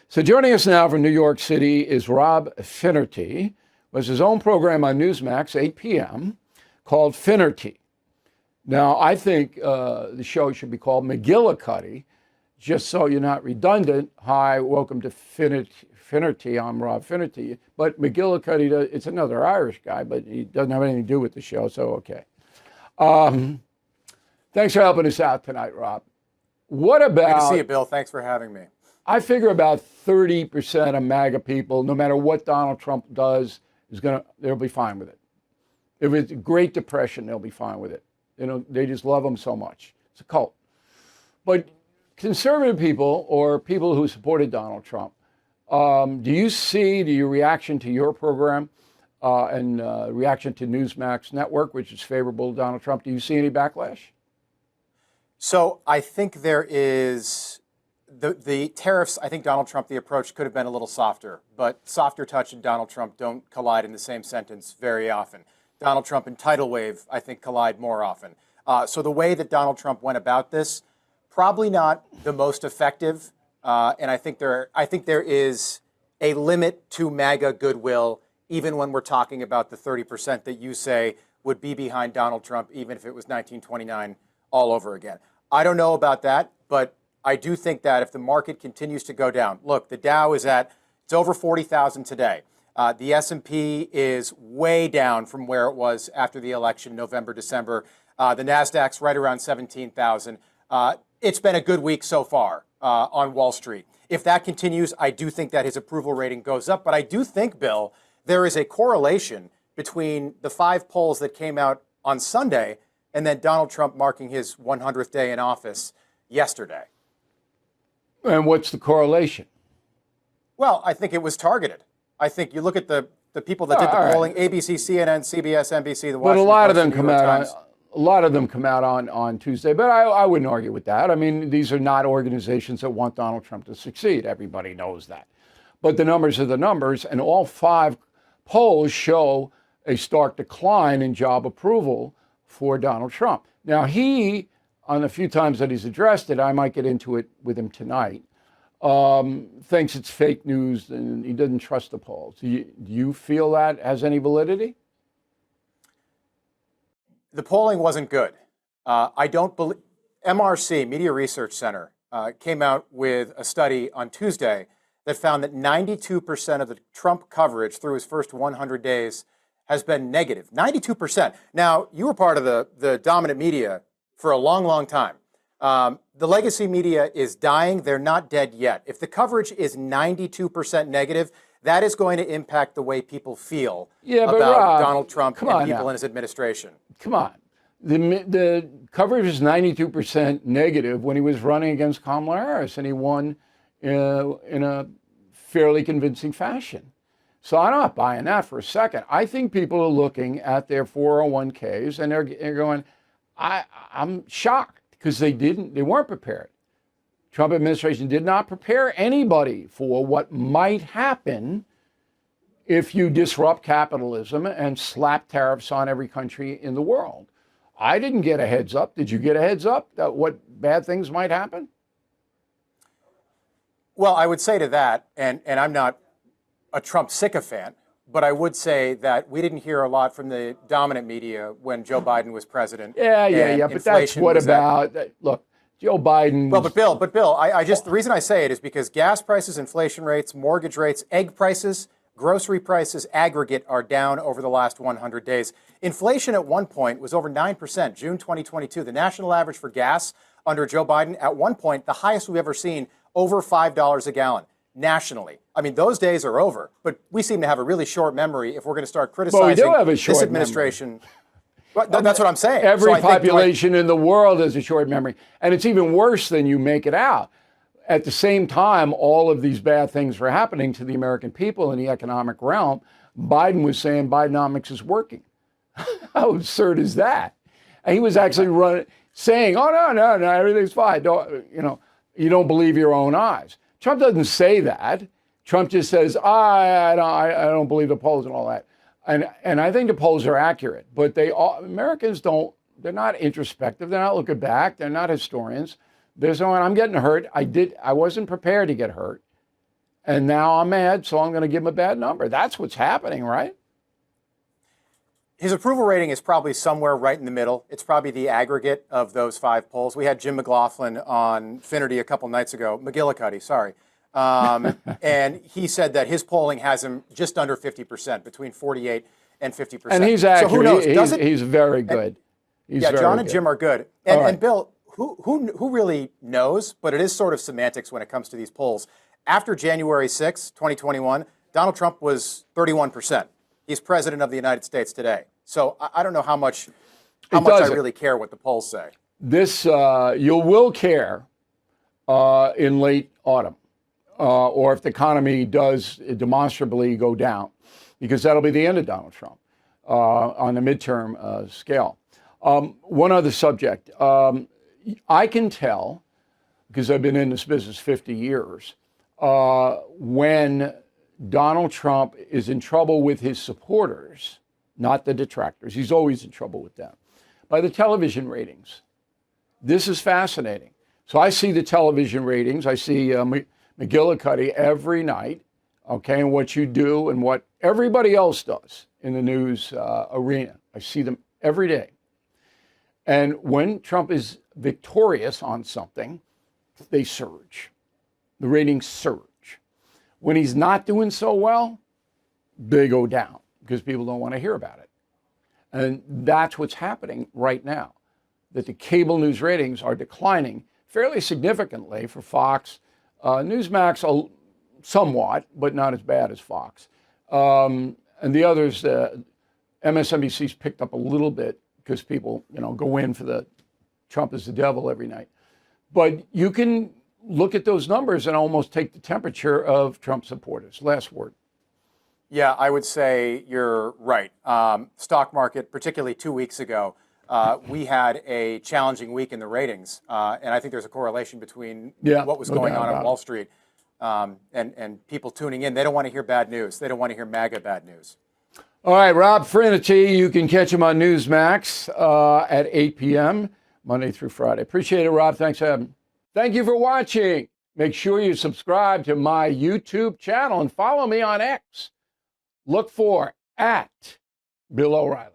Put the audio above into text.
So joining us now from New York City is Rob Finnerty, who has his own program on Newsmax, 8 p.m., called Finnerty. Now, I think the show should be called McGillicuddy, just so you're not redundant. Hi, welcome to Finnerty. I'm Rob Finnerty. But McGillicuddy, it's another Irish guy, but he doesn't have anything to do with the show, so okay. Thanks for helping us out tonight, Rob. What about... Good to see you, Bill. Thanks for having me. I figure about 30% of MAGA people, no matter what Donald Trump does, they'll be fine with it. If it's a Great Depression, they'll be fine with it. You know, they just love him so much. It's a cult. But conservative people or people who supported Donald Trump, do you reaction to your program and reaction to Newsmax Network, which is favorable to Donald Trump, do you see any backlash? So I think there is the tariffs. I think Donald Trump, the approach could have been a little softer, but softer touch and Donald Trump don't collide in the same sentence very often. Donald Trump and tidal wave, I think, collide more often. So the way that Donald Trump went about this, probably not the most effective. And I think there is a limit to MAGA goodwill, even when we're talking about the 30% that you say would be behind Donald Trump, even if it was 1929 all over again. I don't know about that, but I do think that if the market continues to go down, look, the Dow it's over 40,000 today. The S&P is way down from where it was after the election, November, December. The NASDAQ's right around 17,000. It's been a good week so far on Wall Street. If that continues, I do think that his approval rating goes up. But I do think, Bill, there is a correlation between the 5 polls that came out on Sunday and then Donald Trump marking his 100th day in office yesterday. And what's the correlation? Well, I think it was targeted. I think you look at the people that did the polling, ABC, CNN, CBS, NBC, the Washington Post, but a lot of them come out on Tuesday. But I wouldn't argue with that. I mean, these are not organizations that want Donald Trump to succeed. Everybody knows that. But the numbers are the numbers, and all 5 polls show a stark decline in job approval for Donald Trump. Now, he, on a few times that he's addressed it, I might get into it with him tonight, thinks it's fake news and he doesn't trust the polls. Do you feel that has any validity? The polling wasn't good. I don't believe MRC, Media Research Center, came out with a study on Tuesday that found that 92% of the Trump coverage through his first 100 days has been negative. 92%. Now, you were part of the dominant media for a long, long time. The legacy media is dying. They're not dead yet. If the coverage is 92% negative, that is going to impact the way people feel about Rob, Donald Trump and people in his administration. Come on. The coverage is 92% negative when he was running against Kamala Harris, and he won in a fairly convincing fashion. So I'm not buying that for a second. I think people are looking at their 401ks and they're going, I'm shocked because they weren't prepared. Trump administration did not prepare anybody for what might happen if you disrupt capitalism and slap tariffs on every country in the world. I didn't get a heads up. Did you get a heads up that what bad things might happen? Well, I would say to that, and I'm not a Trump sycophant, but I would say that we didn't hear a lot from the dominant media when Joe Biden was president. Yeah. But that's what about, look, Joe Biden. Well, but Bill, the reason I say it is because gas prices, inflation rates, mortgage rates, egg prices, grocery prices aggregate are down over the last 100 days. Inflation at one point was over 9%, June 2022. The national average for gas under Joe Biden at one point, the highest we've ever seen, over $5 a gallon nationally. I mean, those days are over, but we seem to have a really short memory if we're going to start criticizing we do have a short this administration. Well, that's what I'm saying. Every population in the world has a short memory, and it's even worse than you make it out. At the same time, all of these bad things were happening to the American people in the economic realm. Biden was saying Bidenomics is working. How absurd is that? And he was actually saying, "Oh no, everything's fine. You don't believe your own eyes." Trump doesn't say that. Trump just says, I don't believe the polls and all that. And I think the polls are accurate, but Americans they're not introspective. They're not looking back. They're not historians. They're saying, I'm getting hurt. I wasn't prepared to get hurt. And now I'm mad, so I'm going to give him a bad number. That's what's happening, right? His approval rating is probably somewhere right in the middle. It's probably the aggregate of those 5 polls. We had Jim McLaughlin on Finnerty a couple nights ago, McGillicuddy, sorry. And he said that his polling has him just under 50%, between 48 and 50%. And he's accurate. So who knows? He's very good. Yeah, John and Jim are good. And Bill, who really knows? But it is sort of semantics when it comes to these polls. After January 6, 2021, Donald Trump was 31%. He's president of the United States today. So I don't know how much I really care what the polls say. This you will care in late autumn, or if the economy does demonstrably go down, because that'll be the end of Donald Trump on the midterm scale. One other subject. I can tell, because I've been in this business 50 years, when Donald Trump is in trouble with his supporters, not the detractors. He's always in trouble with them, by the television ratings. This is fascinating. So I see the television ratings. I see McGillicuddy every night, okay, and what you do and what everybody else does in the news arena. I see them every day. And when Trump is victorious on something, they surge. The ratings surge. When he's not doing so well, they go down because people don't want to hear about it. And that's what's happening right now, that the cable news ratings are declining fairly significantly for Fox, Newsmax somewhat, but not as bad as Fox. And the others, MSNBC's picked up a little bit because people, go in for the Trump is the devil every night. But you can look at those numbers and almost take the temperature of Trump supporters. Last word. Yeah, I would say you're right. Stock market, particularly 2 weeks ago, we had a challenging week in the ratings. And I think there's a correlation between what was going on Wall Street and people tuning in. They don't want to hear bad news. They don't want to hear MAGA bad news. All right, Rob Finnerty, you can catch him on Newsmax at 8 p.m. Monday through Friday. Appreciate it, Rob. Thanks for having me. Thank you for watching. Make sure you subscribe to my YouTube channel and follow me on X. Look for @Bill O'Reilly.